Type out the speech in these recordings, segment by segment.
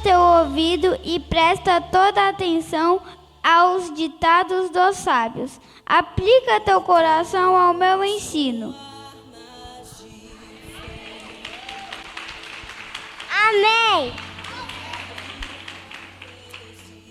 teu ouvido e presta toda a atenção aos ditados dos sábios. Aplica teu coração ao meu ensino. Amém.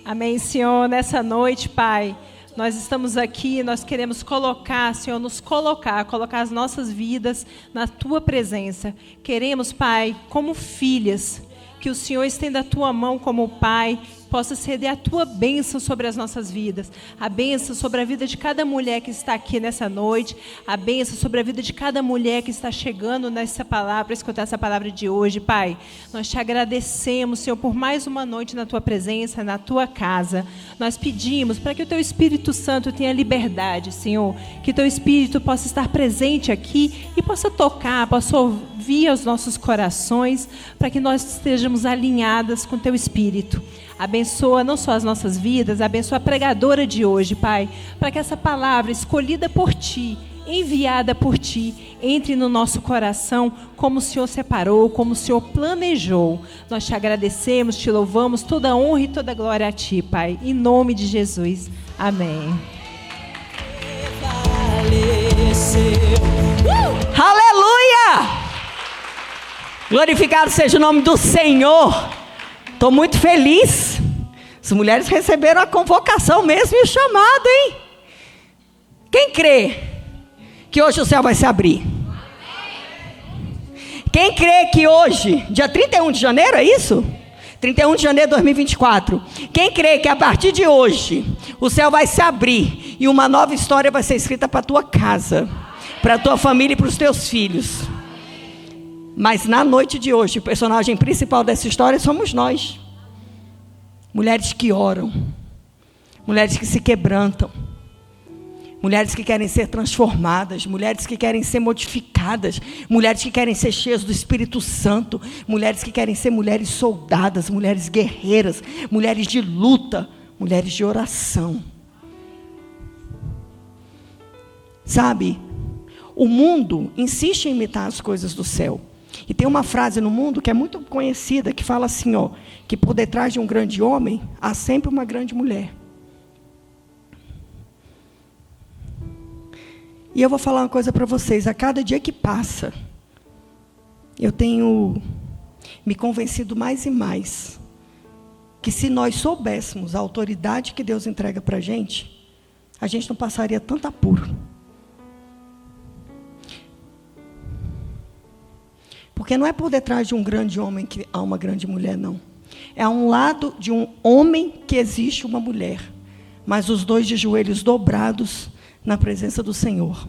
Amém, Senhor. Nessa noite, Pai, nós estamos aqui, nós queremos colocar, Senhor, colocar as nossas vidas na Tua presença. Queremos, Pai, como filhas, que o Senhor estenda a Tua mão como Pai, possa ceder a Tua bênção sobre as nossas vidas, a bênção sobre a vida de cada mulher que está aqui nessa noite, a bênção sobre a vida de cada mulher que está chegando nessa palavra, para escutar essa palavra de hoje, Pai. Nós te agradecemos, Senhor, por mais uma noite na Tua presença, na Tua casa. Nós pedimos para que o Teu Espírito Santo tenha liberdade, Senhor, que o Teu Espírito possa estar presente aqui e possa tocar, possa ouvir aos nossos corações, para que nós estejamos alinhadas com o Teu Espírito. Abençoa não só as nossas vidas, abençoa a pregadora de hoje, Pai, para que essa palavra escolhida por Ti, enviada por Ti, entre no nosso coração como o Senhor separou, como o Senhor planejou. Nós Te agradecemos, Te louvamos, toda a honra e toda a glória a Ti, Pai, em nome de Jesus. Amém. Aleluia! Glorificado seja o nome do Senhor. Estou muito feliz. As mulheres receberam a convocação mesmo e o chamado, hein? Quem crê que hoje o céu vai se abrir? Quem crê que hoje, dia 31 de janeiro, é isso? 31 de janeiro de 2024. Quem crê que a partir de hoje o céu vai se abrir e uma nova história vai ser escrita para a tua casa, para a tua família e para os teus filhos? Mas na noite de hoje, o personagem principal dessa história somos nós. Mulheres que oram, mulheres que se quebrantam, mulheres que querem ser transformadas, mulheres que querem ser modificadas, mulheres que querem ser cheias do Espírito Santo, mulheres que querem ser mulheres soldadas, mulheres guerreiras, mulheres de luta, mulheres de oração. Sabe, o mundo insiste em imitar as coisas do céu. E tem uma frase no mundo que é muito conhecida, que fala assim, ó, que por detrás de um grande homem, há sempre uma grande mulher. E eu vou falar uma coisa para vocês, a cada dia que passa, eu tenho me convencido mais e mais, que se nós soubéssemos a autoridade que Deus entrega para a gente não passaria tanto apuro. Porque não é por detrás de um grande homem que há uma grande mulher, não. É a um lado de um homem que existe uma mulher. Mas os dois de joelhos dobrados na presença do Senhor.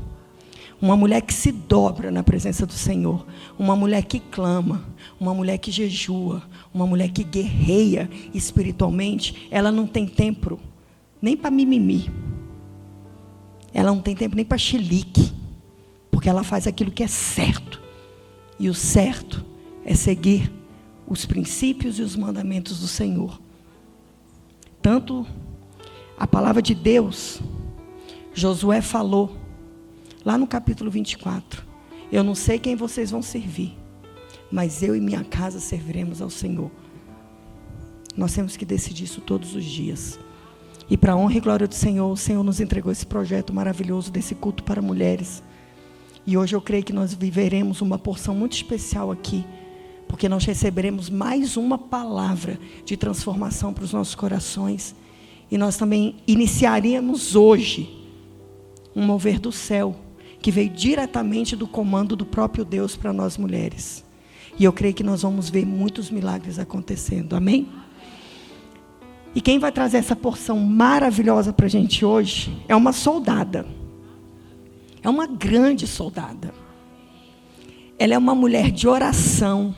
Uma mulher que se dobra na presença do Senhor. Uma mulher que clama. Uma mulher que jejua. Uma mulher que guerreia espiritualmente. Ela não tem tempo nem para mimimi. Ela não tem tempo nem para chilique. Porque ela faz aquilo que é certo. E o certo é seguir os princípios e os mandamentos do Senhor. Tanto a palavra de Deus, Josué falou, lá no capítulo 24, eu não sei quem vocês vão servir, mas eu e minha casa serviremos ao Senhor. Nós temos que decidir isso todos os dias. E para a honra e glória do Senhor, o Senhor nos entregou esse projeto maravilhoso desse culto para mulheres. E hoje eu creio que nós viveremos uma porção muito especial aqui, porque nós receberemos mais uma palavra de transformação para os nossos corações. E nós também iniciaríamos hoje um mover do céu, que veio diretamente do comando do próprio Deus para nós mulheres. E eu creio que nós vamos ver muitos milagres acontecendo, amém? E quem vai trazer essa porção maravilhosa para a gente hoje é uma soldada. É uma grande soldada. Ela é uma mulher de oração.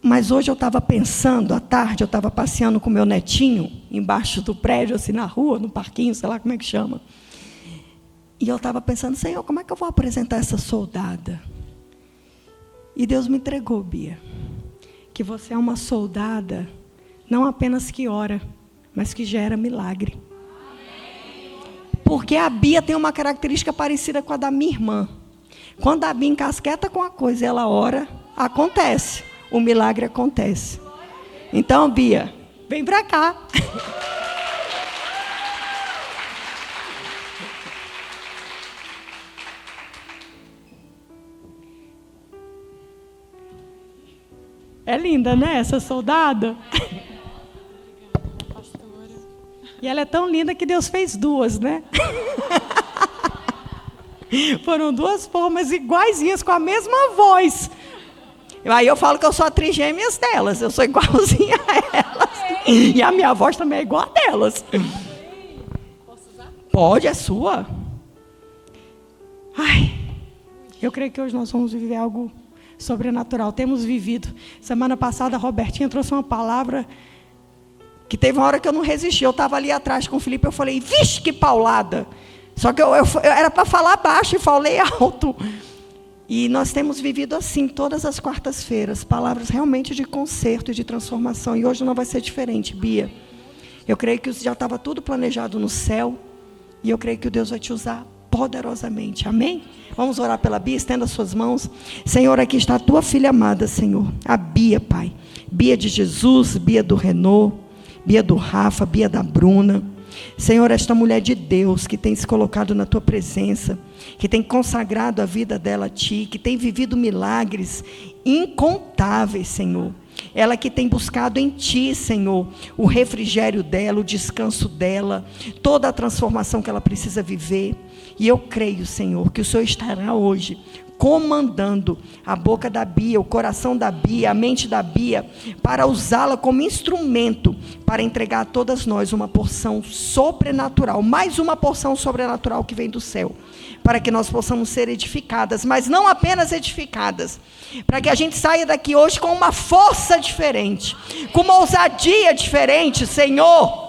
Mas hoje eu estava pensando, à tarde, eu estava passeando com meu netinho, embaixo do prédio, assim na rua, no parquinho, sei lá como é que chama. E eu estava pensando, Senhor, como é que eu vou apresentar essa soldada? E Deus me entregou, Bia, que você é uma soldada, não apenas que ora, mas que gera milagre. Porque a Bia tem uma característica parecida com a da minha irmã. Quando a Bia encasqueta com a coisa e ela ora, acontece. o milagre acontece. Então, Bia, vem para cá. É linda, né, essa soldada? E ela é tão linda que Deus fez duas, né? Foram duas formas iguaizinhas, com a mesma voz. Aí eu falo que eu sou a trigêmeas delas, eu sou igualzinha a elas. E a minha voz também é igual a delas. Posso usar? Pode, é sua. Ai, eu creio que hoje nós vamos viver algo sobrenatural. Temos vivido. Semana passada a Robertinha trouxe uma palavra que teve uma hora que eu não resisti. Eu estava ali atrás com o Felipe, eu falei, vixe, que paulada. Só que eu era para falar baixo e falei alto. E nós temos vivido assim, todas as quartas-feiras, palavras realmente de conserto e de transformação. E hoje não vai ser diferente, Bia. Eu creio que já estava tudo planejado no céu. E eu creio que Deus vai te usar poderosamente. Amém? Vamos orar pela Bia, estenda suas mãos. Senhor, aqui está a tua filha amada, Senhor. A Bia, Pai. Bia de Jesus, Bia do Renault, Bia do Rafa, Bia da Bruna. Senhor, esta mulher de Deus que tem se colocado na tua presença, que tem consagrado a vida dela a ti, que tem vivido milagres incontáveis, Senhor. Ela que tem buscado em ti, Senhor, o refrigério dela, o descanso dela, toda a transformação que ela precisa viver. E eu creio, Senhor, que o Senhor estará hoje comandando a boca da Bia, o coração da Bia, a mente da Bia, para usá-la como instrumento para entregar a todas nós uma porção sobrenatural, mais uma porção sobrenatural que vem do céu, para que nós possamos ser edificadas, mas não apenas edificadas, para que a gente saia daqui hoje com uma força diferente, com uma ousadia diferente, Senhor.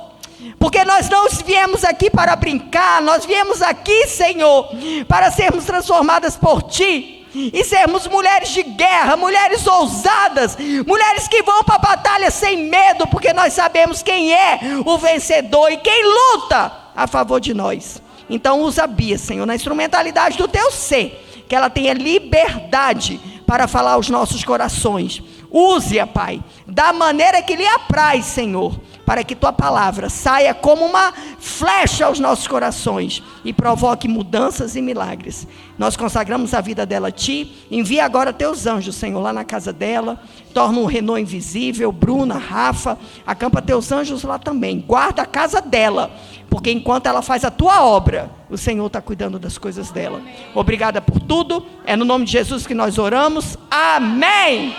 Porque nós não viemos aqui para brincar, nós viemos aqui, Senhor, para sermos transformadas por Ti, e sermos mulheres de guerra, mulheres ousadas, mulheres que vão para a batalha sem medo, porque nós sabemos quem é o vencedor e quem luta a favor de nós. Então usa a Bia, Senhor, na instrumentalidade do Teu ser, que ela tenha liberdade para falar aos nossos corações. Use-a, Pai, da maneira que lhe apraz, Senhor, para que Tua palavra saia como uma flecha aos nossos corações e provoque mudanças e milagres. Nós consagramos a vida dela a Ti. Envia agora Teus anjos, Senhor, lá na casa dela. Torna um Renault invisível, Bruna, Rafa, acampa Teus anjos lá também. Guarda a casa dela, porque enquanto ela faz a Tua obra, o Senhor está cuidando das coisas dela. Obrigada por tudo. É no nome de Jesus que nós oramos. Amém.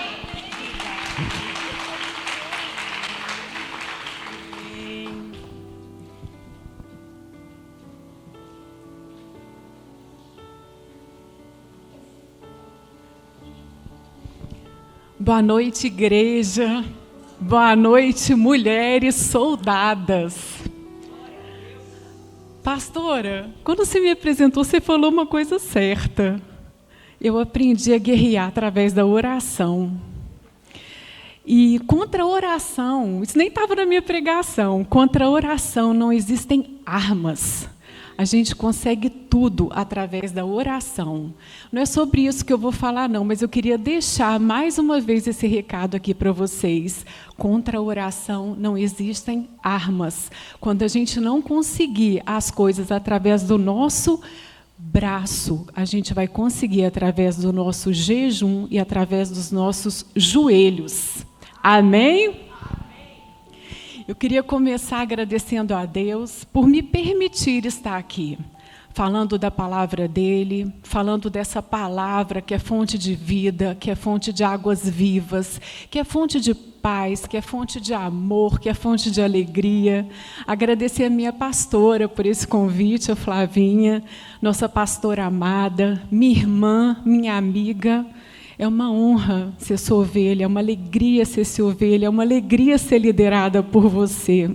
Boa noite, igreja. Boa noite, mulheres soldadas. Pastora, quando você me apresentou, você falou uma coisa certa. Eu aprendi a guerrear através da oração. E contra a oração, isso nem estava na minha pregação, contra a oração não existem armas. A gente consegue tudo através da oração. Não é sobre isso que eu vou falar, não, mas eu queria deixar mais uma vez esse recado aqui para vocês. Contra a oração não existem armas. Quando a gente não conseguir as coisas através do nosso braço, a gente vai conseguir através do nosso jejum e através dos nossos joelhos. Amém? Eu queria começar agradecendo a Deus por me permitir estar aqui, falando da palavra dEle, falando dessa palavra que é fonte de vida, que é fonte de águas vivas, que é fonte de paz, que é fonte de amor, que é fonte de alegria. Agradecer a minha pastora por esse convite, a Flavinha, nossa pastora amada, minha irmã, minha amiga. É uma honra ser sua ovelha, é uma alegria ser sua ovelha, é uma alegria ser liderada por você.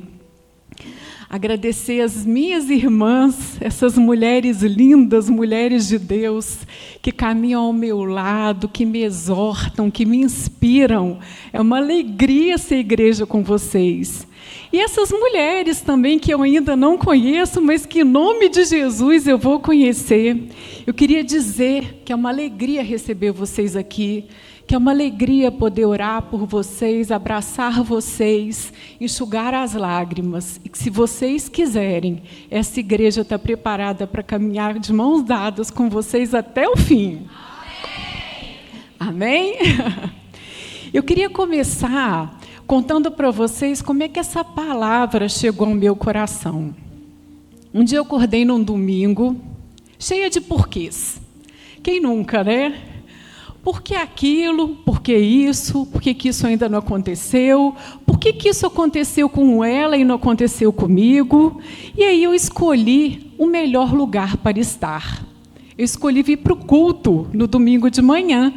Agradecer as minhas irmãs, essas mulheres lindas, mulheres de Deus, que caminham ao meu lado, que me exortam, que me inspiram. É uma alegria ser igreja com vocês. E essas mulheres também que eu ainda não conheço, mas que em nome de Jesus eu vou conhecer. Eu queria dizer que é uma alegria receber vocês aqui, que é uma alegria poder orar por vocês, abraçar vocês, enxugar as lágrimas. E que, se vocês quiserem, essa igreja está preparada para caminhar de mãos dadas com vocês até o fim. Amém? Eu queria começar contando para vocês como é que essa palavra chegou ao meu coração. Um dia eu acordei num domingo, cheia de porquês. Quem nunca, né? Por que aquilo? Por que isso? Por que isso ainda não aconteceu? Por que isso aconteceu com ela e não aconteceu comigo? E aí eu escolhi o melhor lugar para estar. Eu escolhi vir para o culto no domingo de manhã,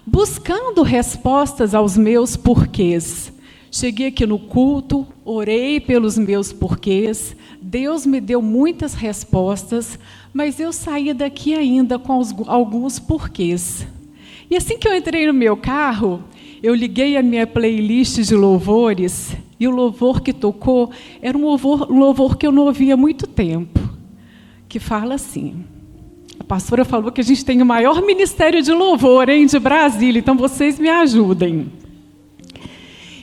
buscando respostas aos meus porquês. Cheguei aqui no culto, orei pelos meus porquês, Deus me deu muitas respostas, mas eu saí daqui ainda com alguns porquês. E assim que eu entrei no meu carro, eu liguei a minha playlist de louvores, e o louvor que tocou era um louvor que eu não ouvia há muito tempo, que fala assim: a pastora falou que a gente tem o maior ministério de louvor, de Brasília, então vocês me ajudem.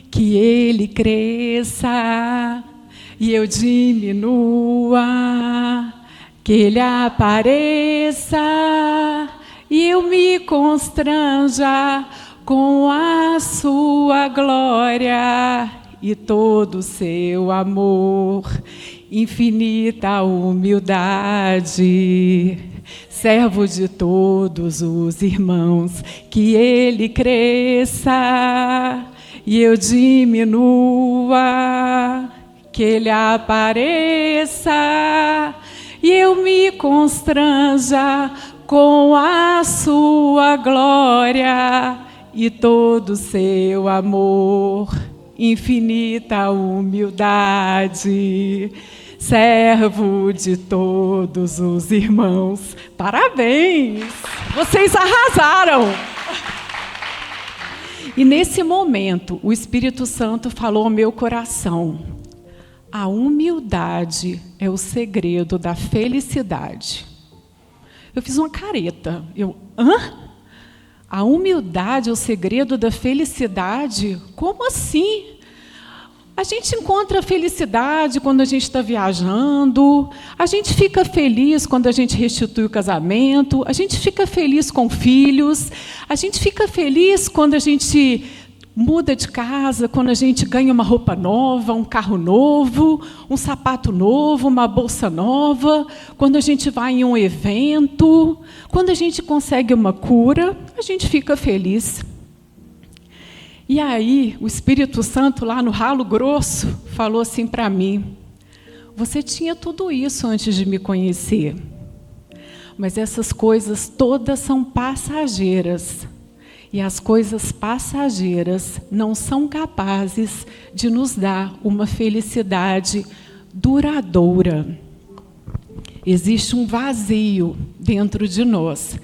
Que ele cresça e eu diminua, que ele apareça e eu me constranja com a sua glória e todo o seu amor, infinita humildade, servo de todos os irmãos, que ele cresça e eu diminua, que ele apareça e eu me constranja com a sua glória e todo o seu amor, infinita humildade, servo de todos os irmãos. Parabéns! Vocês arrasaram! E nesse momento, o Espírito Santo falou ao meu coração: a humildade é o segredo da felicidade. Eu fiz uma careta. A humildade é o segredo da felicidade? Como assim? A gente encontra felicidade quando a gente está viajando, a gente fica feliz quando a gente restitui o casamento, a gente fica feliz com filhos, a gente fica feliz quando a gente muda de casa, quando a gente ganha uma roupa nova, um carro novo, um sapato novo, uma bolsa nova, quando a gente vai em um evento, quando a gente consegue uma cura, a gente fica feliz. E aí, o Espírito Santo, lá no ralo grosso, falou assim para mim: você tinha tudo isso antes de me conhecer, mas essas coisas todas são passageiras. E as coisas passageiras não são capazes de nos dar uma felicidade duradoura. Existe um vazio dentro de nós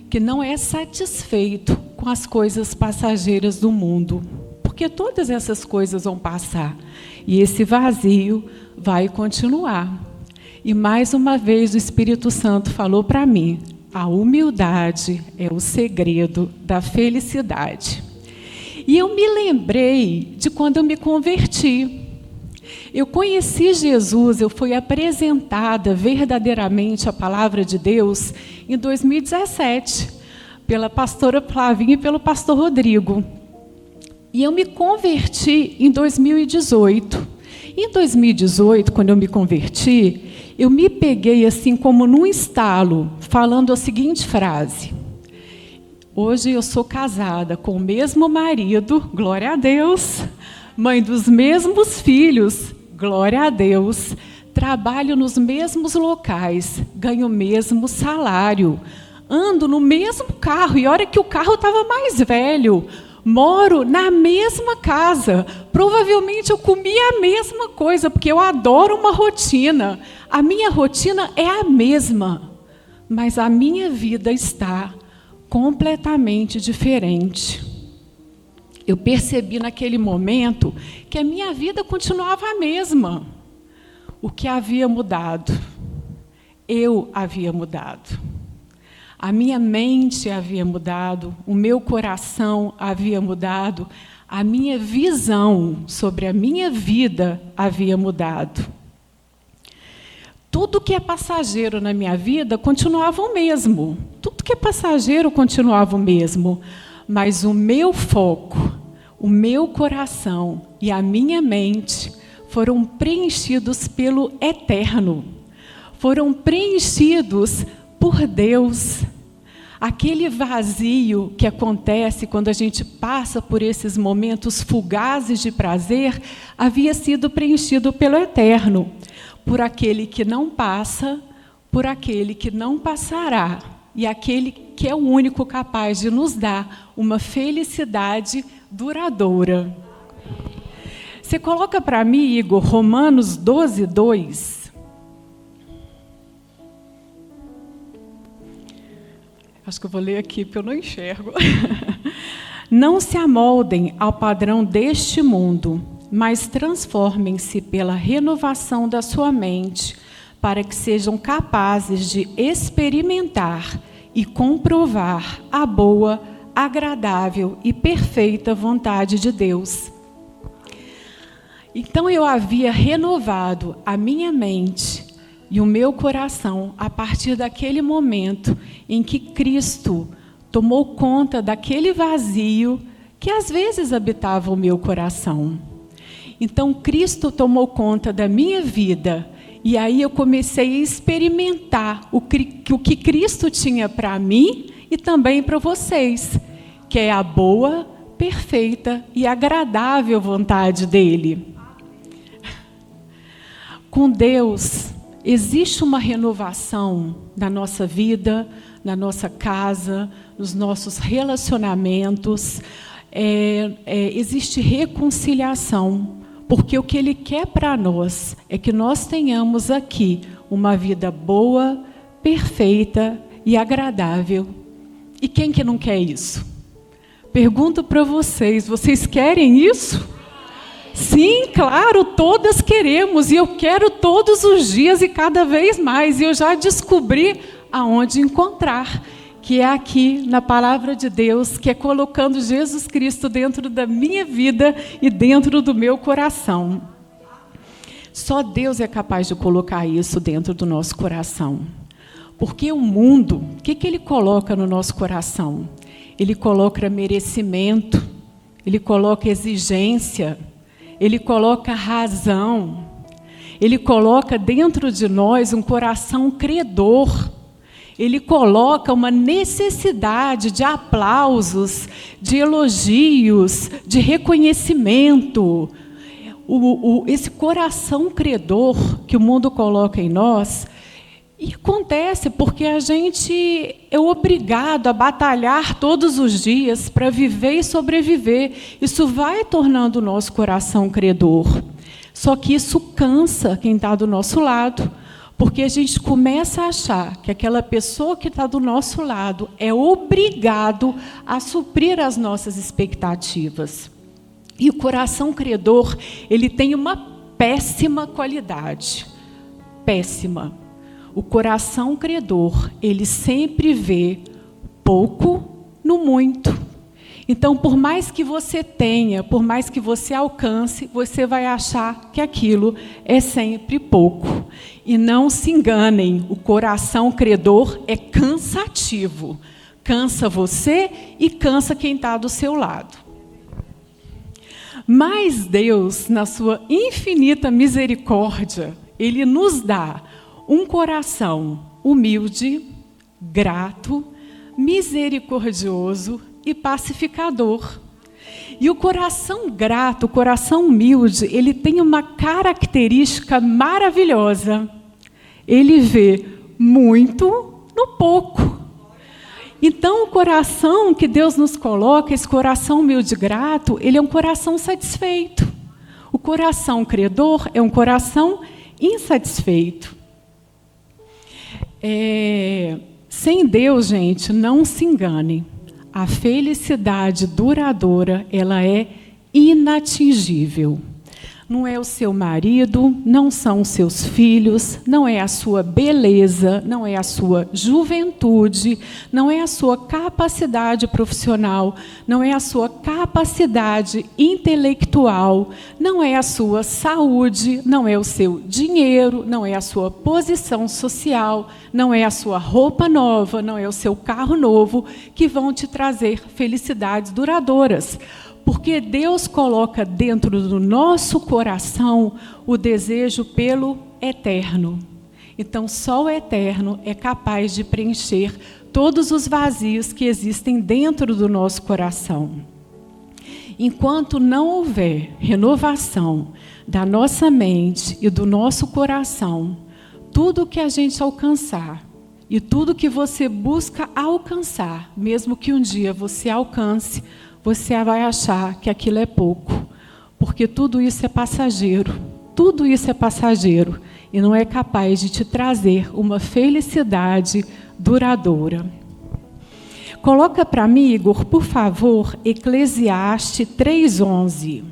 que não é satisfeito com as coisas passageiras do mundo, porque todas essas coisas vão passar e esse vazio vai continuar. E mais uma vez o Espírito Santo falou para mim: a humildade é o segredo da felicidade. E eu me lembrei de quando eu me converti. Eu conheci Jesus, eu fui apresentada verdadeiramente à palavra de Deus em 2017, pela pastora Flavinha e pelo pastor Rodrigo. E eu me converti em 2018. Em 2018, quando eu me converti, eu me peguei assim como num estalo, falando a seguinte frase: hoje eu sou casada com o mesmo marido, glória a Deus, mãe dos mesmos filhos, glória a Deus, trabalho nos mesmos locais, ganho o mesmo salário, ando no mesmo carro, e olha que o carro estava mais velho, moro na mesma casa, provavelmente eu comi a mesma coisa, porque eu adoro uma rotina. A minha rotina é a mesma, mas a minha vida está completamente diferente. Eu percebi naquele momento que a minha vida continuava a mesma. O que havia mudado? Eu havia mudado. A minha mente havia mudado, o meu coração havia mudado, a minha visão sobre a minha vida havia mudado. Tudo que é passageiro na minha vida continuava o mesmo. Tudo que é passageiro continuava o mesmo. Mas o meu foco, o meu coração e a minha mente foram preenchidos pelo eterno. Foram preenchidos por Deus. Aquele vazio que acontece quando a gente passa por esses momentos fugazes de prazer havia sido preenchido pelo eterno. Por aquele que não passa, por aquele que não passará, e aquele que é o único capaz de nos dar uma felicidade duradoura. Você coloca para mim, Igor, Romanos 12, 2. Acho que eu vou ler aqui, porque eu não enxergo. Não se amoldem ao padrão deste mundo, mas transformem-se pela renovação da sua mente, para que sejam capazes de experimentar e comprovar a boa, agradável e perfeita vontade de Deus. Então eu havia renovado a minha mente e o meu coração a partir daquele momento em que Cristo tomou conta daquele vazio que às vezes habitava o meu coração. Então Cristo tomou conta da minha vida e aí eu comecei a experimentar o que Cristo tinha para mim e também para vocês, que é a boa, perfeita e agradável vontade dele. Com Deus, existe uma renovação na nossa vida, na nossa casa, nos nossos relacionamentos, existe reconciliação, porque o que Ele quer para nós é que nós tenhamos aqui uma vida boa, perfeita e agradável. E quem que não quer isso? Pergunto para vocês, vocês querem isso? Sim, claro, todas queremos, e eu quero todos os dias e cada vez mais, e eu já descobri aonde encontrar, que é aqui na Palavra de Deus, que é colocando Jesus Cristo dentro da minha vida e dentro do meu coração. Só Deus é capaz de colocar isso dentro do nosso coração. Porque o mundo, o que Ele coloca no nosso coração? Ele coloca merecimento, Ele coloca exigência, Ele coloca razão, Ele coloca dentro de nós um coração credor. Ele coloca uma necessidade de aplausos, de elogios, de reconhecimento. Esse coração credor que o mundo coloca em nós, e acontece porque a gente é obrigado a batalhar todos os dias para viver e sobreviver. Isso vai tornando o nosso coração credor. Só que isso cansa quem está do nosso lado. Porque a gente começa a achar que aquela pessoa que está do nosso lado é obrigado a suprir as nossas expectativas. E o coração credor, ele tem uma péssima qualidade. Péssima. O coração credor, ele sempre vê pouco no muito. Então, por mais que você tenha, por mais que você alcance, você vai achar que aquilo é sempre pouco. E não se enganem, o coração credor é cansativo. Cansa você e cansa quem está do seu lado. Mas Deus, na sua infinita misericórdia, Ele nos dá um coração humilde, grato, misericordioso e pacificador. E o coração grato, o coração humilde, ele tem uma característica maravilhosa. Ele vê muito no pouco. Então, o coração que Deus nos coloca, esse coração humilde e grato, ele é um coração satisfeito. O coração credor é um coração insatisfeito. Sem Deus, gente, não se engane. A felicidade duradoura, ela é inatingível. Não é o seu marido, não são os seus filhos, não é a sua beleza, não é a sua juventude, não é a sua capacidade profissional, não é a sua capacidade intelectual, não é a sua saúde, não é o seu dinheiro, não é a sua posição social, não é a sua roupa nova, não é o seu carro novo que vão te trazer felicidades duradouras. Porque Deus coloca dentro do nosso coração o desejo pelo eterno. Então, só o eterno é capaz de preencher todos os vazios que existem dentro do nosso coração. Enquanto não houver renovação da nossa mente e do nosso coração, tudo que a gente alcançar e tudo que você busca alcançar, mesmo que um dia você alcance, você vai achar que aquilo é pouco, porque tudo isso é passageiro, tudo isso é passageiro e não é capaz de te trazer uma felicidade duradoura. Coloca para mim, Igor, por favor, Eclesiastes 3:11.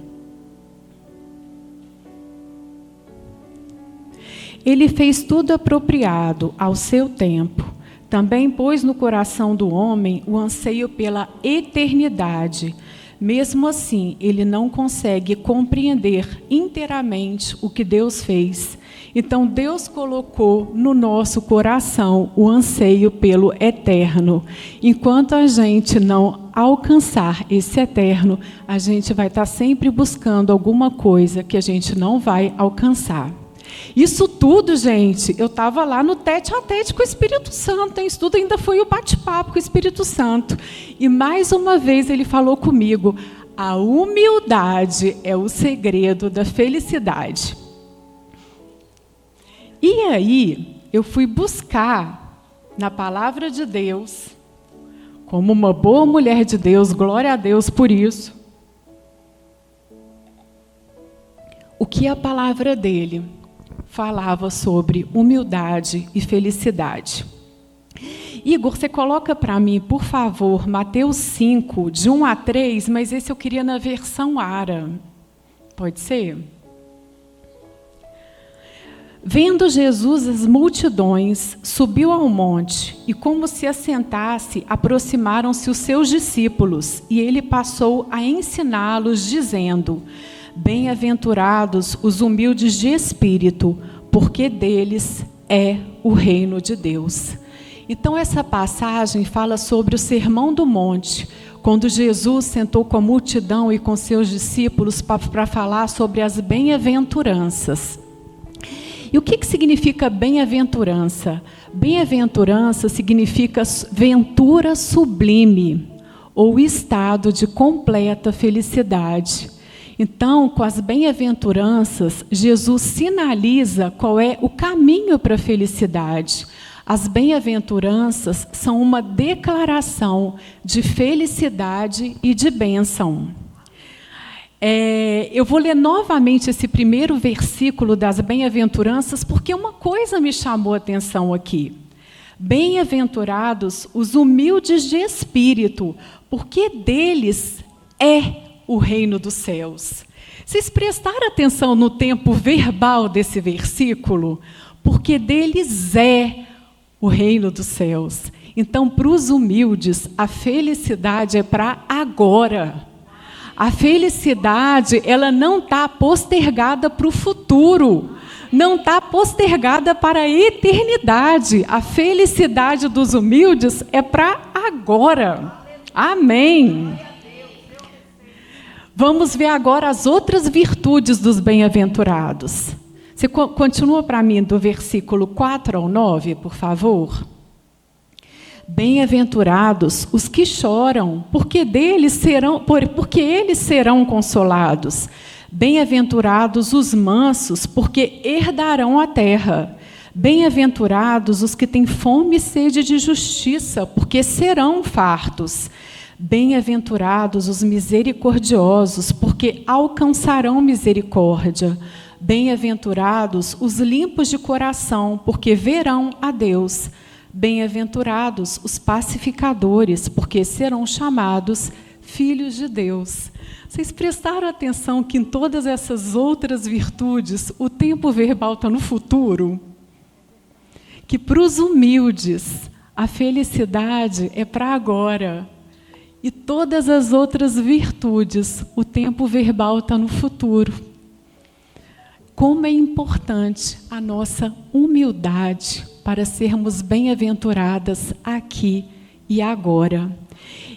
Ele fez tudo apropriado ao seu tempo. Também pôs no coração do homem o anseio pela eternidade. Mesmo assim, ele não consegue compreender inteiramente o que Deus fez. Então, Deus colocou no nosso coração o anseio pelo eterno. Enquanto a gente não alcançar esse eterno, a gente vai estar sempre buscando alguma coisa que a gente não vai alcançar. Isso tudo, gente, eu estava lá no tete-a-tete com o Espírito Santo, hein? Isso tudo ainda foi o bate-papo com o Espírito Santo. E mais uma vez ele falou comigo, a humildade é o segredo da felicidade. E aí, eu fui buscar na palavra de Deus, como uma boa mulher de Deus, glória a Deus por isso, o que a palavra dele falava sobre humildade e felicidade. Igor, você coloca para mim, por favor, Mateus 5, de 1 a 3, mas esse eu queria na versão ARA. Pode ser? Vendo Jesus as multidões, subiu ao monte, e como se assentasse, aproximaram-se os seus discípulos, e ele passou a ensiná-los, dizendo: Bem-aventurados os humildes de espírito, porque deles é o reino de Deus. Então, essa passagem fala sobre o Sermão do Monte, quando Jesus sentou com a multidão e com seus discípulos para falar sobre as bem-aventuranças. E o que significa bem-aventurança? Bem-aventurança significa ventura sublime, ou estado de completa felicidade. Então, com as bem-aventuranças, Jesus sinaliza qual é o caminho para a felicidade. As bem-aventuranças são uma declaração de felicidade e de bênção. Eu vou ler novamente esse primeiro versículo das bem-aventuranças, porque uma coisa me chamou a atenção aqui. Bem-aventurados os humildes de espírito, porque deles é o reino dos céus. Vocês prestaram atenção no tempo verbal desse versículo? Porque deles é o reino dos céus. Então, para os humildes, a felicidade é para agora. A felicidade, ela não está postergada para o futuro. Não está postergada para a eternidade. A felicidade dos humildes é para agora. Amém. Vamos ver agora as outras virtudes dos bem-aventurados. Você continua para mim do versículo 4 ao 9, por favor? Bem-aventurados os que choram, porque eles serão consolados. Bem-aventurados os mansos, porque herdarão a terra. Bem-aventurados os que têm fome e sede de justiça, porque serão fartos. Bem-aventurados os misericordiosos, porque alcançarão misericórdia. Bem-aventurados os limpos de coração, porque verão a Deus. Bem-aventurados os pacificadores, porque serão chamados filhos de Deus. Vocês prestaram atenção que em todas essas outras virtudes, o tempo verbal está no futuro? Que para os humildes, a felicidade é para agora. E todas as outras virtudes, o tempo verbal está no futuro. Como é importante a nossa humildade para sermos bem-aventuradas aqui e agora.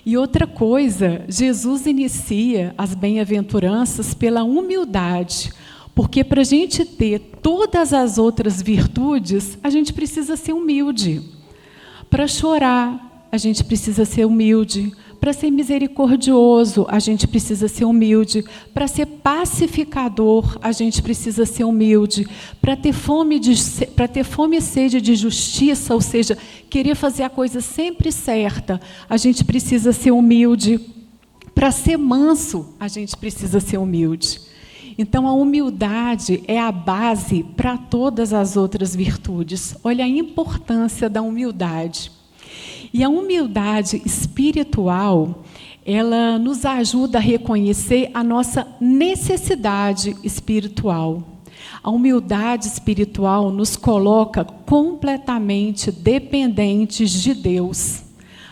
E outra coisa, Jesus inicia as bem-aventuranças pela humildade, porque para a gente ter todas as outras virtudes, a gente precisa ser humilde. Para chorar, a gente precisa ser humilde. Para ser misericordioso, a gente precisa ser humilde. Para ser pacificador, a gente precisa ser humilde. Para ter fome e sede de justiça, ou seja, querer fazer a coisa sempre certa, a gente precisa ser humilde. Para ser manso, a gente precisa ser humilde. Então, a humildade é a base para todas as outras virtudes. Olha a importância da humildade. E a humildade espiritual, ela nos ajuda a reconhecer a nossa necessidade espiritual. A humildade espiritual nos coloca completamente dependentes de Deus.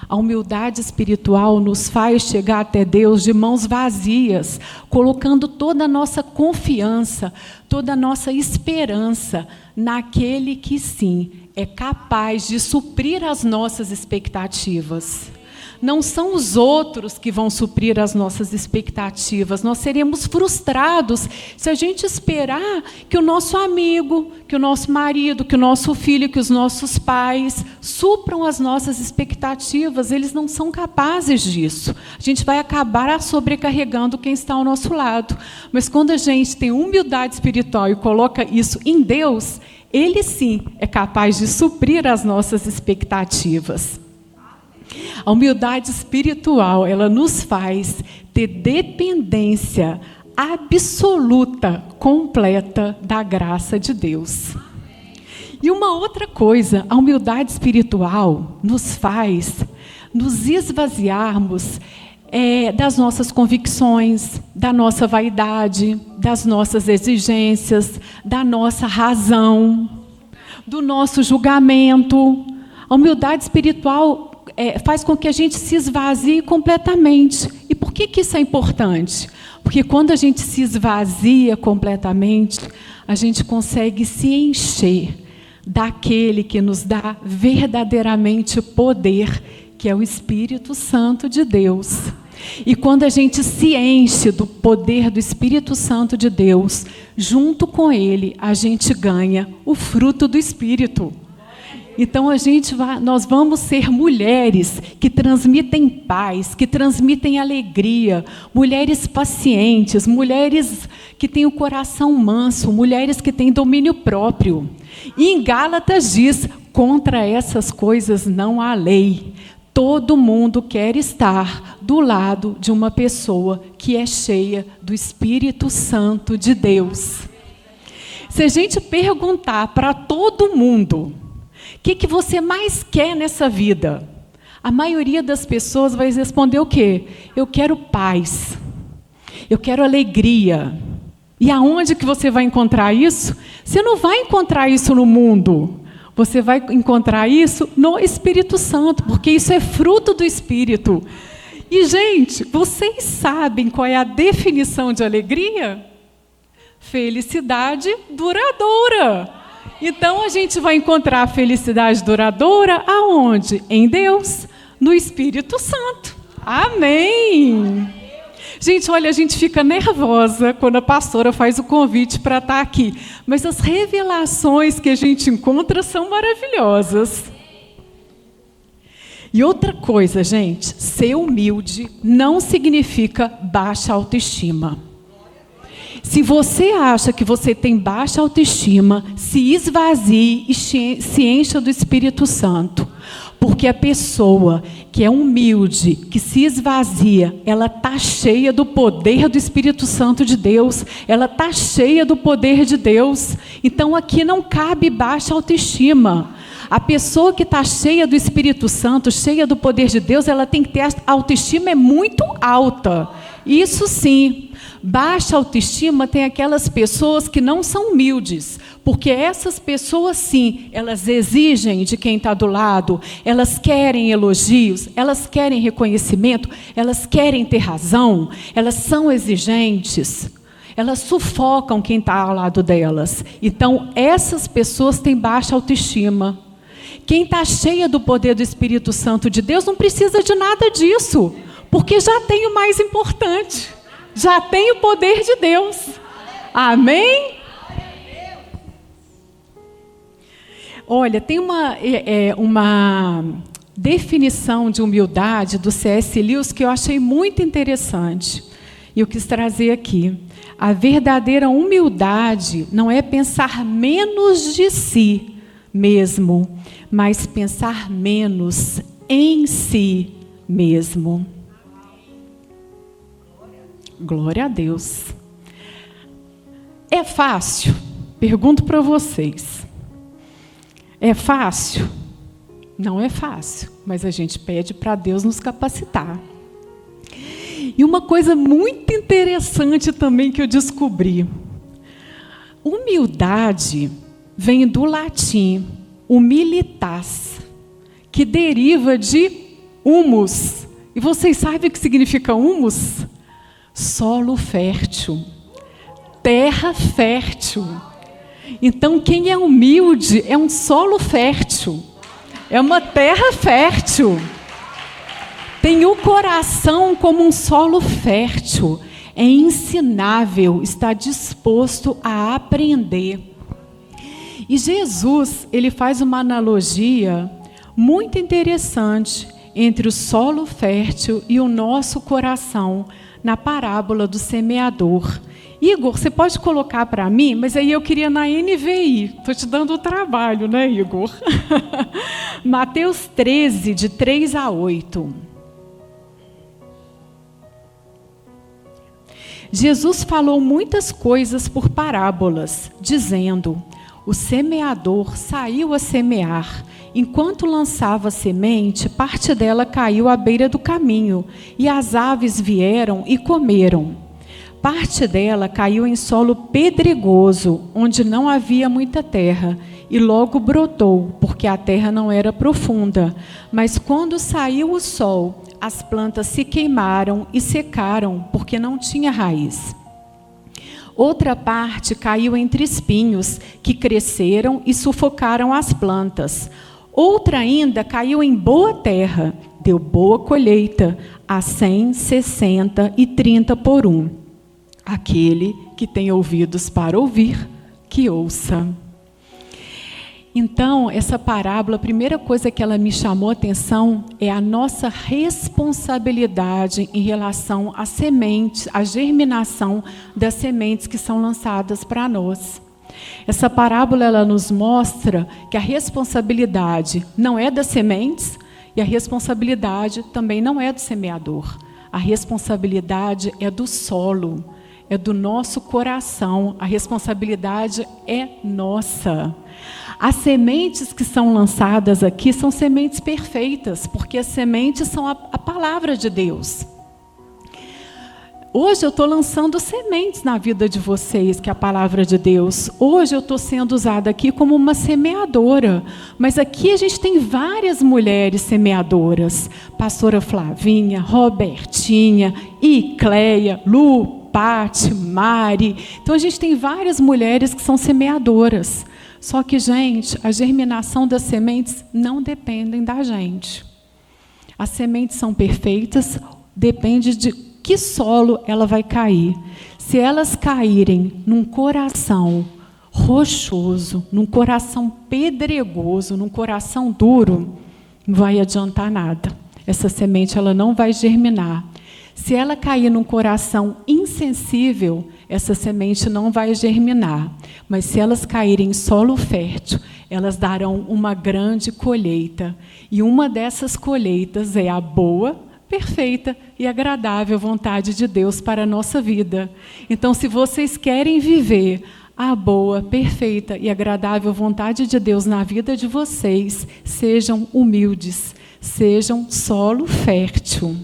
A humildade espiritual nos faz chegar até Deus de mãos vazias, colocando toda a nossa confiança, toda a nossa esperança naquele que sim é capaz de suprir as nossas expectativas. Não são os outros que vão suprir as nossas expectativas. Nós seremos frustrados se a gente esperar que o nosso amigo, que o nosso marido, que o nosso filho, que os nossos pais supram as nossas expectativas. Eles não são capazes disso. A gente vai acabar sobrecarregando quem está ao nosso lado. Mas quando a gente tem humildade espiritual e coloca isso em Deus, Ele sim é capaz de suprir as nossas expectativas. A humildade espiritual, ela nos faz ter dependência absoluta, completa da graça de Deus. E uma outra coisa, a humildade espiritual nos faz nos esvaziarmos das nossas convicções, da nossa vaidade, das nossas exigências, da nossa razão, do nosso julgamento. A humildade espiritual faz com que a gente se esvazie completamente. E por que isso é importante? Porque quando a gente se esvazia completamente, a gente consegue se encher daquele que nos dá verdadeiramente poder, que é o Espírito Santo de Deus. E quando a gente se enche do poder do Espírito Santo de Deus, junto com ele, a gente ganha o fruto do Espírito. Então nós vamos ser mulheres que transmitem paz, que transmitem alegria, mulheres pacientes, mulheres que têm o coração manso, mulheres que têm domínio próprio. E em Gálatas diz: contra essas coisas não há lei. Todo mundo quer estar do lado de uma pessoa que é cheia do Espírito Santo de Deus. Se a gente perguntar para todo mundo, o que você mais quer nessa vida? A maioria das pessoas vai responder o quê? Eu quero paz. Eu quero alegria. E aonde que você vai encontrar isso? Você não vai encontrar isso no mundo. Você vai encontrar isso no Espírito Santo, porque isso é fruto do Espírito. E, gente, vocês sabem qual é a definição de alegria? Felicidade duradoura. Então, a gente vai encontrar a felicidade duradoura aonde? Em Deus, no Espírito Santo. Amém! Gente, olha, a gente fica nervosa quando a pastora faz o convite para estar aqui. Mas as revelações que a gente encontra são maravilhosas. E outra coisa, gente, ser humilde não significa baixa autoestima. Se você acha que você tem baixa autoestima, se esvazie e se encha do Espírito Santo. Porque a pessoa que é humilde, que se esvazia, ela está cheia do poder do Espírito Santo de Deus, ela está cheia do poder de Deus. Então aqui não cabe baixa autoestima. A pessoa que está cheia do Espírito Santo, cheia do poder de Deus, ela tem que ter a autoestima muito alta. Isso sim. Baixa autoestima tem aquelas pessoas que não são humildes, porque essas pessoas sim, elas exigem de quem está do lado, elas querem elogios, elas querem reconhecimento, elas querem ter razão, elas são exigentes, elas sufocam quem está ao lado delas. Então, essas pessoas têm baixa autoestima. Quem está cheia do poder do Espírito Santo de Deus não precisa de nada disso, porque já tem o mais importante. Já tem o poder de Deus. Amém? Olha, tem uma definição de humildade do C.S. Lewis que eu achei muito interessante. E eu quis trazer aqui. A verdadeira humildade não é pensar menos de si mesmo, mas pensar menos em si mesmo. Glória a Deus. É fácil? Pergunto para vocês. É fácil? Não é fácil, mas a gente pede para Deus nos capacitar. E uma coisa muito interessante também que eu descobri. Humildade vem do latim humilitas, que deriva de humus. E vocês sabem o que significa humus? Solo fértil, terra fértil. Então, quem é humilde é um solo fértil, é uma terra fértil. Tem o coração como um solo fértil, é ensinável, está disposto a aprender. E Jesus, ele faz uma analogia muito interessante entre o solo fértil e o nosso coração, na parábola do semeador. Igor, você pode colocar para mim? Mas aí eu queria na NVI. Estou te dando o trabalho, né, Igor? Mateus 13, de 3 a 8. Jesus falou muitas coisas por parábolas, dizendo: o semeador saiu a semear. Enquanto lançava a semente, parte dela caiu à beira do caminho, e as aves vieram e comeram. Parte dela caiu em solo pedregoso, onde não havia muita terra, e logo brotou, porque a terra não era profunda. Mas quando saiu o sol, as plantas se queimaram e secaram, porque não tinha raiz. Outra parte caiu entre espinhos, que cresceram e sufocaram as plantas. Outra ainda caiu em boa terra, deu boa colheita, a 100, 60 e 30 por 1. Aquele que tem ouvidos para ouvir, que ouça. Então, essa parábola, a primeira coisa que ela me chamou a atenção é a nossa responsabilidade em relação às sementes, à germinação das sementes que são lançadas para nós. Essa parábola, ela nos mostra que a responsabilidade não é das sementes e a responsabilidade também não é do semeador. A responsabilidade é do solo, é do nosso coração. A responsabilidade é nossa. As sementes que são lançadas aqui são sementes perfeitas, porque as sementes são a palavra de Deus. Hoje eu estou lançando sementes na vida de vocês, que é a palavra de Deus. Hoje eu estou sendo usada aqui como uma semeadora. Mas aqui a gente tem várias mulheres semeadoras. Pastora Flavinha, Robertinha, Icleia, Lu, Pati, Mari. Então a gente tem várias mulheres que são semeadoras. Só que, gente, a germinação das sementes não dependem da gente. As sementes são perfeitas, depende de que solo ela vai cair. Se elas caírem num coração rochoso, num coração pedregoso, num coração duro, não vai adiantar nada. Essa semente ela não vai germinar. Se ela cair num coração insensível, essa semente não vai germinar. Mas se elas caírem em solo fértil, elas darão uma grande colheita. E uma dessas colheitas é a boa, perfeita e agradável vontade de Deus para a nossa vida. Então, se vocês querem viver a boa, perfeita e agradável vontade de Deus na vida de vocês, sejam humildes, sejam solo fértil.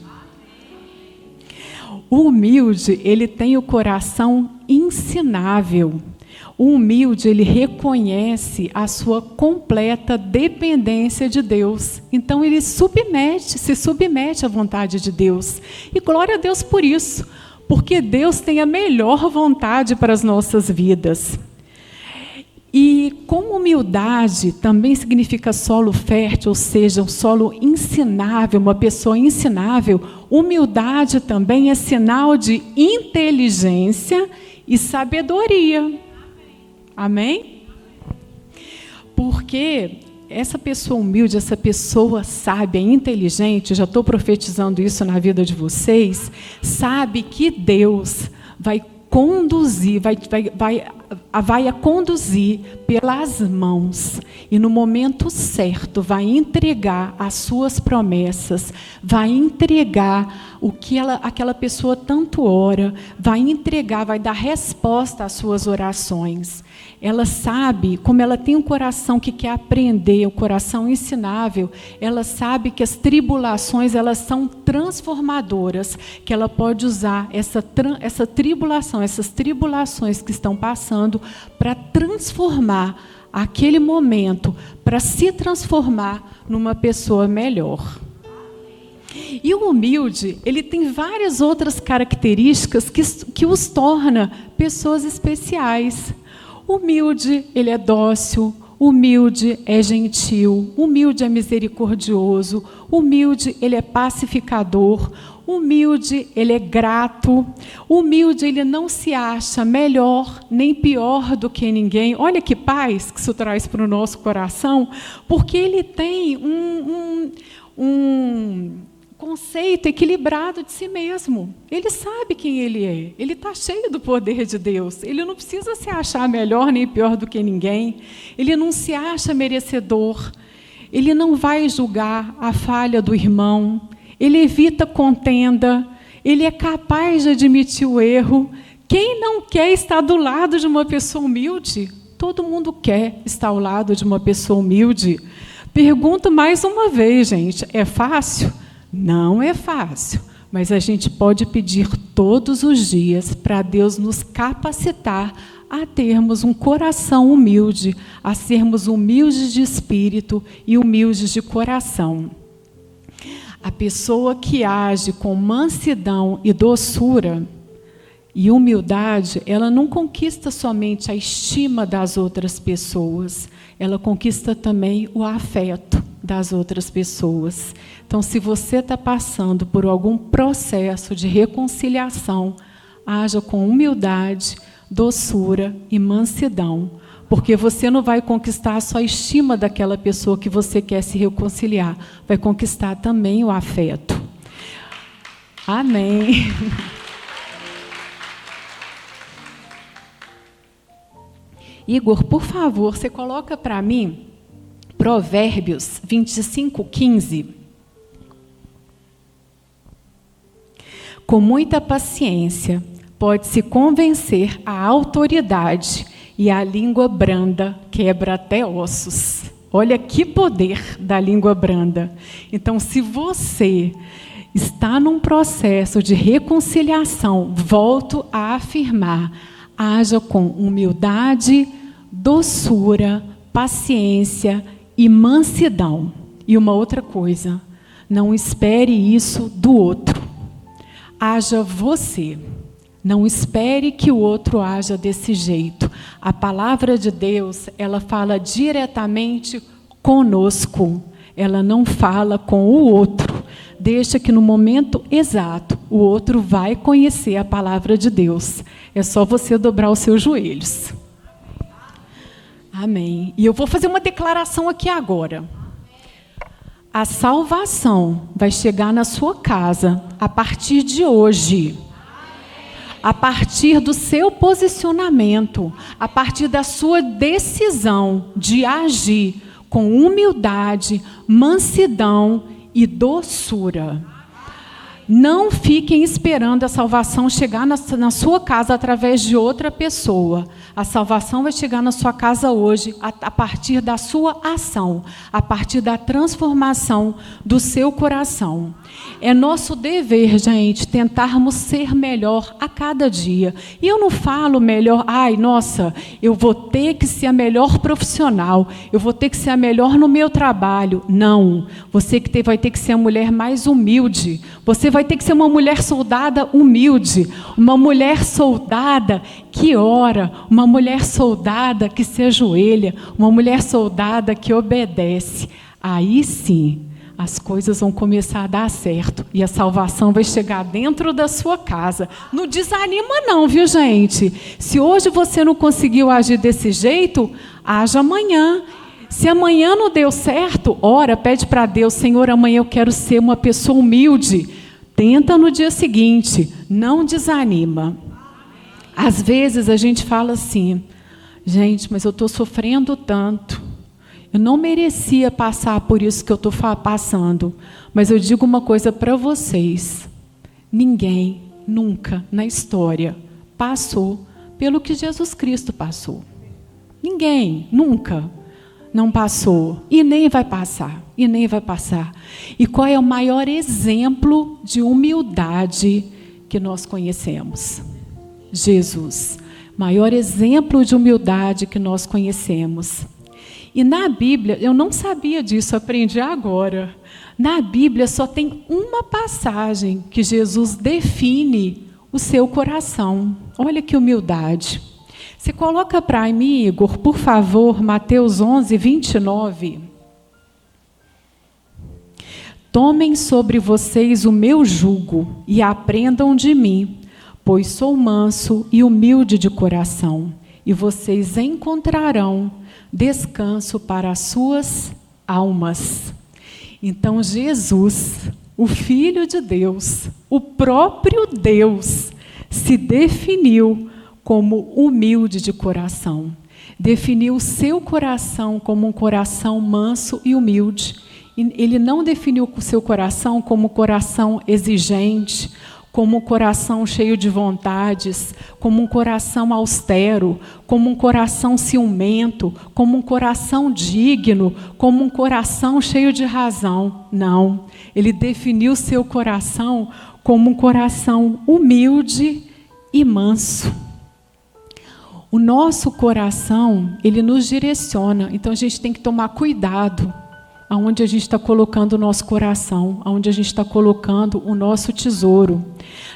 O humilde, ele tem o coração ensinável. O humilde, ele reconhece a sua completa dependência de Deus. Então, ele se submete à vontade de Deus. E glória a Deus por isso, porque Deus tem a melhor vontade para as nossas vidas. E como humildade também significa solo fértil, ou seja, um solo ensinável, uma pessoa ensinável, humildade também é sinal de inteligência e sabedoria. Amém? Porque essa pessoa humilde, essa pessoa sábia, inteligente, já estou profetizando isso na vida de vocês, sabe que Deus vai conduzir, vai a conduzir pelas mãos e no momento certo vai entregar as suas promessas, vai entregar o que aquela pessoa tanto ora, vai entregar, vai dar resposta às suas orações. Ela sabe, como ela tem um coração que quer aprender, um coração ensinável, ela sabe que as tribulações, elas são transformadoras, que ela pode usar essa tribulação, essas tribulações que estão passando, para transformar aquele momento, para se transformar numa pessoa melhor. E o humilde, ele tem várias outras características que os torna pessoas especiais. Humilde, ele é dócil, humilde é gentil, humilde é misericordioso, humilde, ele é pacificador, humilde, ele é grato, humilde, ele não se acha melhor nem pior do que ninguém. Olha que paz que isso traz para o nosso coração, porque ele tem um conceito equilibrado de si mesmo. Ele sabe quem ele é. Ele está cheio do poder de Deus. Ele não precisa se achar melhor nem pior do que ninguém. Ele não se acha merecedor. Ele não vai julgar a falha do irmão. Ele evita contenda. Ele é capaz de admitir o erro. Quem não quer estar do lado de uma pessoa humilde? Todo mundo quer estar ao lado de uma pessoa humilde. Pergunto mais uma vez, gente. É fácil? Não é fácil, mas a gente pode pedir todos os dias para Deus nos capacitar a termos um coração humilde, a sermos humildes de espírito e humildes de coração. A pessoa que age com mansidão e doçura e humildade, ela não conquista somente a estima das outras pessoas, ela conquista também o afeto das outras pessoas. Então, se você está passando por algum processo de reconciliação, haja com humildade, doçura e mansidão, porque você não vai conquistar só a estima daquela pessoa que você quer se reconciliar, vai conquistar também o afeto. Amém. Igor, por favor, você coloca para mim Provérbios 25:15. Com muita paciência pode-se convencer a autoridade e a língua branda quebra até ossos. Olha que poder da língua branda. Então, se você está num processo de reconciliação, volto a afirmar, haja com humildade, doçura, paciência e mansidão. E uma outra coisa, não espere isso do outro. Haja você. Não espere que o outro haja desse jeito. A palavra de Deus, ela fala diretamente conosco. Ela não fala com o outro. Deixa que no momento exato, o outro vai conhecer a palavra de Deus. É só você dobrar os seus joelhos. Amém. E eu vou fazer uma declaração aqui agora. A salvação vai chegar na sua casa a partir de hoje. a partir do seu posicionamento, a partir da sua decisão de agir com humildade, mansidão e doçura. Não fiquem esperando a salvação chegar na sua casa através de outra pessoa. A salvação vai chegar na sua casa hoje a partir da sua ação, a partir da transformação do seu coração. É nosso dever, gente, tentarmos ser melhor a cada dia. E eu não falo melhor, nossa, eu vou ter que ser a melhor profissional, eu vou ter que ser a melhor no meu trabalho. Não, você vai ter que ser a mulher mais humilde. Você vai ter que ser uma mulher soldada humilde, uma mulher soldada que ora, uma mulher soldada que se ajoelha, uma mulher soldada que obedece. Aí sim, as coisas vão começar a dar certo e a salvação vai chegar dentro da sua casa. Não desanima não, viu, gente? Se hoje você não conseguiu agir desse jeito, haja amanhã. Se amanhã não deu certo, ora, pede para Deus: Senhor, amanhã eu quero ser uma pessoa humilde. Tenta no dia seguinte, não desanima. Às vezes a gente fala assim: gente, mas eu estou sofrendo tanto. Eu não merecia passar por isso que eu estou passando. Mas eu digo uma coisa para vocês: ninguém, nunca na história, passou pelo que Jesus Cristo passou. Ninguém, nunca. Não passou e nem vai passar, e nem vai passar. E qual é o maior exemplo de humildade que nós conhecemos? Jesus. Maior exemplo de humildade que nós conhecemos. E na Bíblia, eu não sabia disso, aprendi agora. Na Bíblia só tem uma passagem que Jesus define o seu coração. Olha que humildade. Você coloca para mim, Igor, por favor, Mateus 11, 29. Tomem sobre vocês o meu jugo e aprendam de mim, pois sou manso e humilde de coração, e vocês encontrarão descanso para as suas almas. Então Jesus, o Filho de Deus, o próprio Deus, se definiu como humilde de coração. Definiu o seu coração como um coração manso e humilde. Ele não definiu o seu coração como um coração exigente, como um coração cheio de vontades, como um coração austero, como um coração ciumento, como um coração digno, como um coração cheio de razão. Não. Ele definiu o seu coração como um coração humilde e manso. O nosso coração, ele nos direciona, então a gente tem que tomar cuidado aonde a gente está colocando o nosso coração, aonde a gente está colocando o nosso tesouro.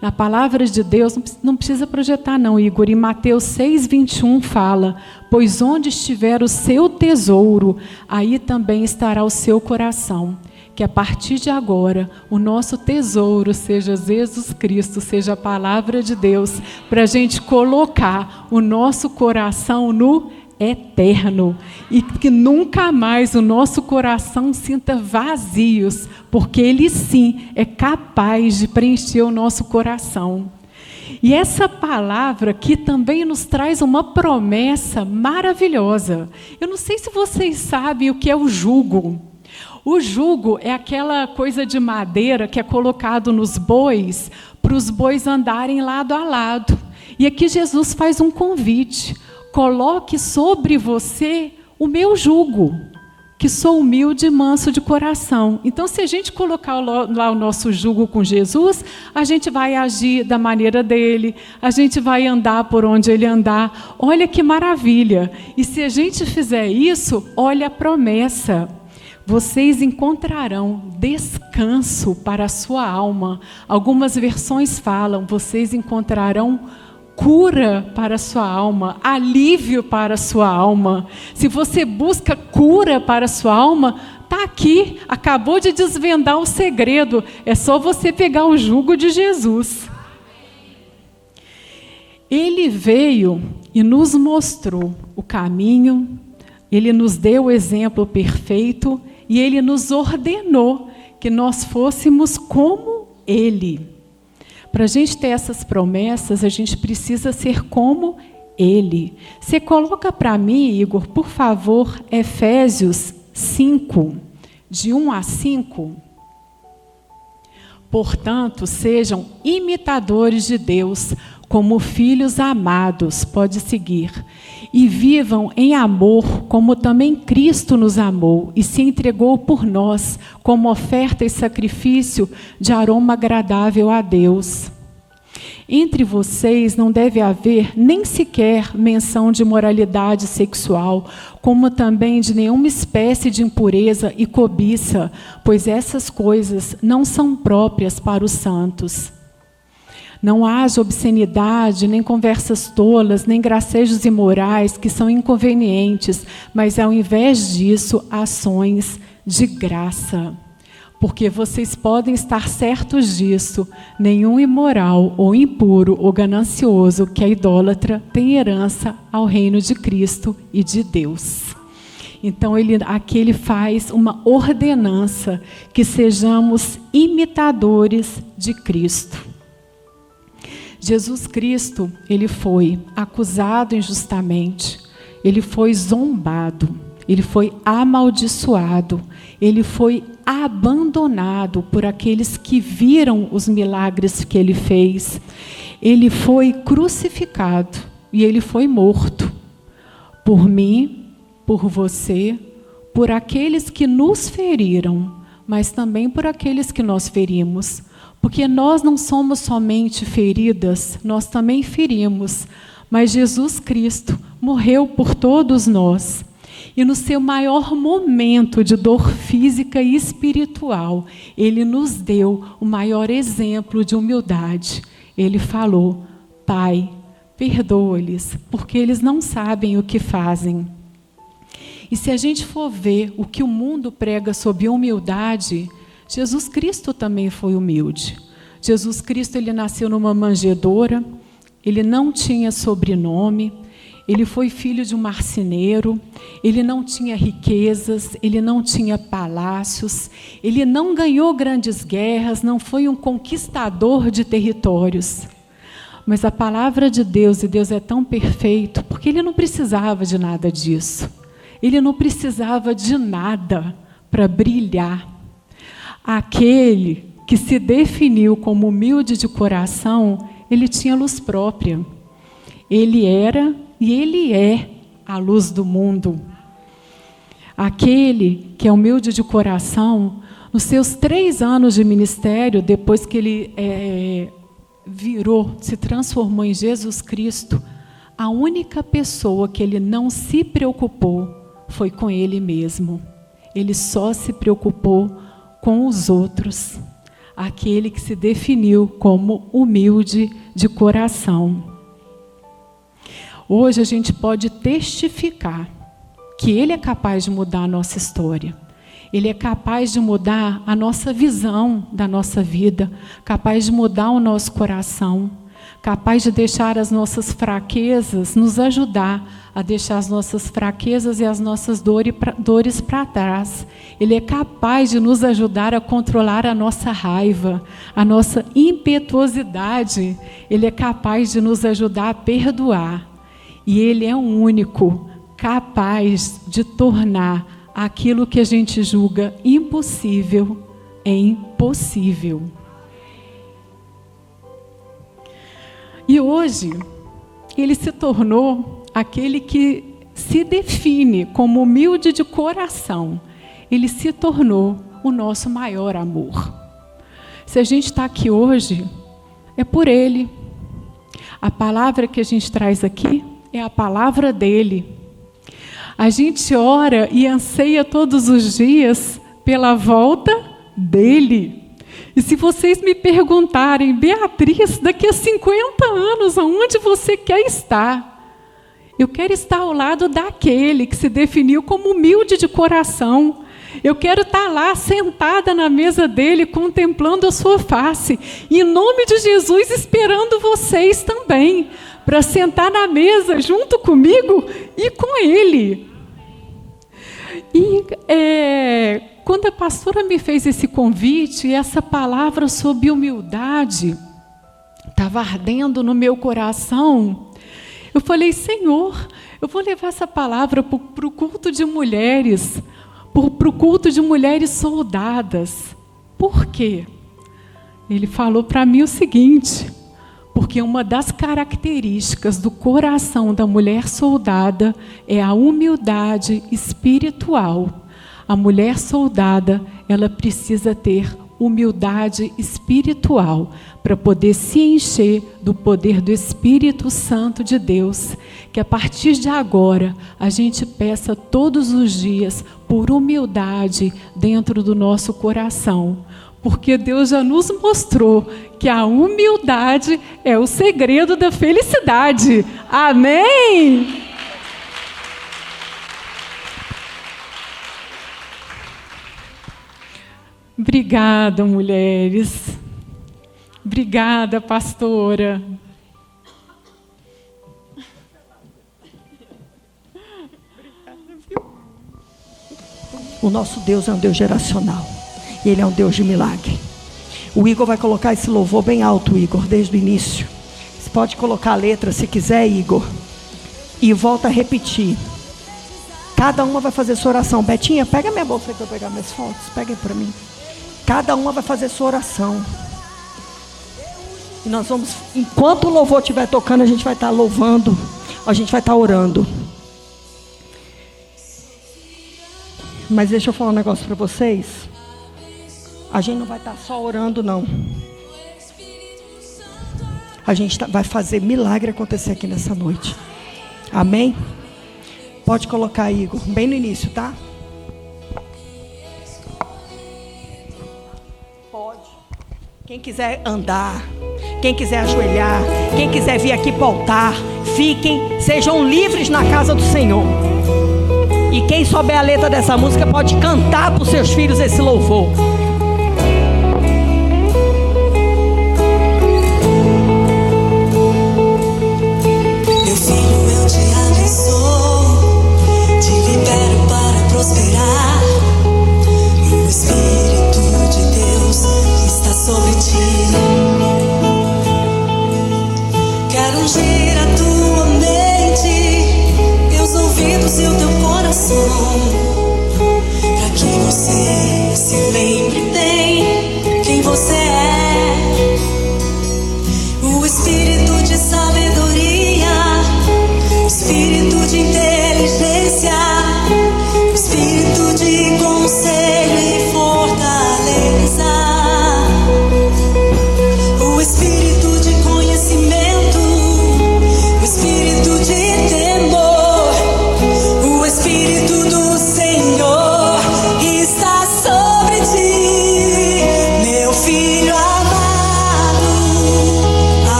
Na palavra de Deus, não precisa projetar não, Igor, em Mateus 6:21 fala: pois onde estiver o seu tesouro, aí também estará o seu coração. Que a partir de agora, o nosso tesouro seja Jesus Cristo, seja a palavra de Deus, para a gente colocar o nosso coração no eterno. E que nunca mais o nosso coração sinta vazios, porque Ele sim é capaz de preencher o nosso coração. E essa palavra aqui também nos traz uma promessa maravilhosa. Eu não sei se vocês sabem o que é o jugo. O jugo é aquela coisa de madeira que é colocado nos bois, para os bois andarem lado a lado. E aqui Jesus faz um convite: coloque sobre você o meu jugo, que sou humilde e manso de coração. Então, se a gente colocar lá o nosso jugo com Jesus, a gente vai agir da maneira dele, a gente vai andar por onde ele andar. Olha que maravilha! E se a gente fizer isso, olha a promessa: vocês encontrarão descanso para a sua alma. Algumas versões falam: vocês encontrarão cura para a sua alma, alívio para a sua alma. Se você busca cura para a sua alma, está aqui, acabou de desvendar o segredo. É só você pegar o jugo de Jesus. Ele veio e nos mostrou o caminho, ele nos deu o exemplo perfeito e ele nos ordenou que nós fôssemos como ele. Para a gente ter essas promessas, a gente precisa ser como Ele. Você coloca para mim, Igor, por favor, Efésios 5, de 1 a 5. Portanto, sejam imitadores de Deus, como filhos amados, pode seguir, e vivam em amor, como também Cristo nos amou e se entregou por nós, como oferta e sacrifício de aroma agradável a Deus. Entre vocês não deve haver nem sequer menção de moralidade sexual, como também de nenhuma espécie de impureza e cobiça, pois essas coisas não são próprias para os santos. Não haja obscenidade, nem conversas tolas, nem gracejos imorais que são inconvenientes, mas ao invés disso, ações de graça. Porque vocês podem estar certos disso, nenhum imoral ou impuro ou ganancioso que é idólatra tem herança ao reino de Cristo e de Deus. Então, aqui ele faz uma ordenança que sejamos imitadores de Cristo. Jesus Cristo, ele foi acusado injustamente, ele foi zombado, ele foi amaldiçoado, ele foi abandonado por aqueles que viram os milagres que ele fez. Ele foi crucificado e ele foi morto por mim, por você, por aqueles que nos feriram, mas também por aqueles que nós ferimos. Porque nós não somos somente feridas, nós também ferimos. Mas Jesus Cristo morreu por todos nós. E no seu maior momento de dor física e espiritual, ele nos deu o maior exemplo de humildade. Ele falou: Pai, perdoa-lhes, porque eles não sabem o que fazem. E se a gente for ver o que o mundo prega sobre humildade, Jesus Cristo também foi humilde. Jesus Cristo, ele nasceu numa manjedoura, ele não tinha sobrenome, ele foi filho de um marceneiro, ele não tinha riquezas, ele não tinha palácios, ele não ganhou grandes guerras, não foi um conquistador de territórios. Mas a palavra de Deus, e Deus é tão perfeito, porque ele não precisava de nada disso. Ele não precisava de nada para brilhar. Aquele que se definiu como humilde de coração, ele tinha luz própria. Ele era e ele é a luz do mundo. Aquele que é humilde de coração, nos seus 3 anos de ministério, depois que ele se transformou em Jesus Cristo, a única pessoa que ele não se preocupou foi com ele mesmo. Ele só se preocupou com os outros. Aquele que se definiu como humilde de coração. Hoje a gente pode testificar que ele é capaz de mudar a nossa história. Ele é capaz de mudar a nossa visão da nossa vida, capaz de mudar o nosso coração, capaz de deixar as nossas fraquezas, nos ajudar a deixar as nossas fraquezas e as nossas dores para trás. Ele é capaz de nos ajudar a controlar a nossa raiva, a nossa impetuosidade. Ele é capaz de nos ajudar a perdoar. E ele é o único capaz de tornar aquilo que a gente julga impossível em possível. E hoje, ele se tornou aquele que se define como humilde de coração. Ele se tornou o nosso maior amor. Se a gente está aqui hoje, é por ele. A palavra que a gente traz aqui é a palavra dele. A gente ora e anseia todos os dias pela volta dele. E se vocês me perguntarem, Beatriz, daqui a 50 anos, aonde você quer estar? Eu quero estar ao lado daquele que se definiu como humilde de coração. Eu quero estar lá, sentada na mesa dele, contemplando a sua face. E, em nome de Jesus, esperando vocês também, para sentar na mesa junto comigo e com ele. E quando a pastora me fez esse convite, essa palavra sobre humildade, estava ardendo no meu coração. Eu falei, Senhor, eu vou levar essa palavra para o culto de mulheres, para o culto de mulheres soldadas. Por quê? Ele falou para mim o seguinte: porque uma das características do coração da mulher soldada é a humildade espiritual. A mulher soldada, ela precisa ter humildade espiritual para poder se encher do poder do Espírito Santo de Deus. Que a partir de agora a gente peça todos os dias por humildade dentro do nosso coração. Porque Deus já nos mostrou que a humildade é o segredo da felicidade. Amém? Obrigada, mulheres. Obrigada, pastora. O nosso Deus é um Deus geracional. E Ele é um Deus de milagre. O Igor vai colocar esse louvor bem alto, Igor, desde o início. Você pode colocar a letra se quiser, Igor. E volta a repetir. Cada uma vai fazer sua oração. Betinha, pega minha bolsa que eu vou pegar minhas fotos. Pega aí para mim. Cada uma vai fazer sua oração. E nós vamos, enquanto o louvor estiver tocando, a gente vai estar louvando. A gente vai estar orando. Mas deixa eu falar um negócio para vocês. A gente não vai estar só orando, não. A gente vai fazer milagre acontecer aqui nessa noite. Amém? Pode colocar, Igor, bem no início, tá? Pode. Quem quiser andar, quem quiser ajoelhar, quem quiser vir aqui para o altar, fiquem, sejam livres na casa do Senhor. E quem souber a letra dessa música pode cantar para os seus filhos esse louvor. Meu filho, eu te abençoo, te libero para prosperar. E o Espírito de Deus está sobre ti. Quero ungir a tua mente, meus ouvidos e o teu coração, para que você se lembre